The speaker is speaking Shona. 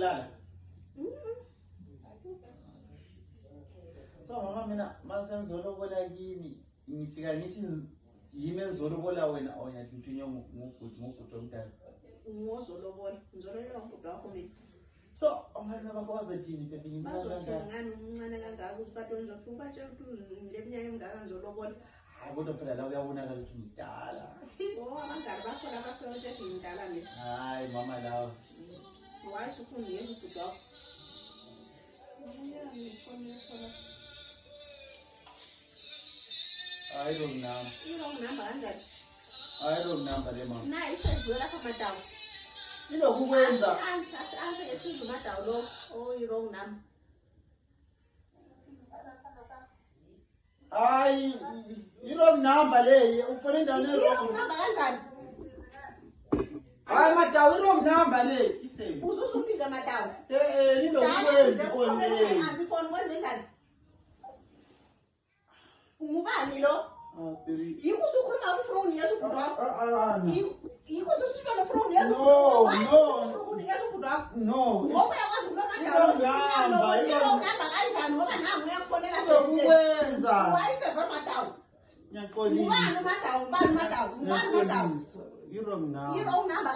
kulala. So mama mina masenzolobola kini ngifika ngithi yimi ezolobola wena awuyathi ngithunywe ngubhuti omdala. Ngozolobola ngizolobola ngubhuti wakho mina. So abantwana bakho bazothini phela Bazothi ngani umncane kangaka usikade ngizofuka batshela ukuthi leminyaka emingaka ngizolobola. Hayi kodwa phela la uyabonakala ukuthi umdala. Abangani bakho labasonke ngidala mina. Hayi mama lawo. Wayesho ufuna ngiyeza ubhuti wakho. I don't know. I-wrong number kanjani? I don't number le mama. Nayi isedlule lapha madawu. Ilokukwenza. Anse ngesiza umadawu lo. Oh, i-wrong number. Hayi, i-wrong number le ufuna indawo I-wrong number kanjani? Hayi madawu i-wrong number le isebe. Uzuzumbiza madawu. Lilokukwenza konke. Asifoni kwenze njani? Ungubani lo? Baby. Yiko usukhuluma ngefoni yesu ubhuti wakho. Yiko usushilo ngefoni yesu ubhuti No, wakho. no. Yesu ubhuti wakho. No. Ngoba uyakwazi ukulomadawu lo. Namba kanjani ngoba nangu uyakufonela Ilokukwenza. wayiseve madawu. Ngiyaxolisa. Ubani madawu? Ubani madawu? Ubani madawu? I-wrong number. I-wrong number.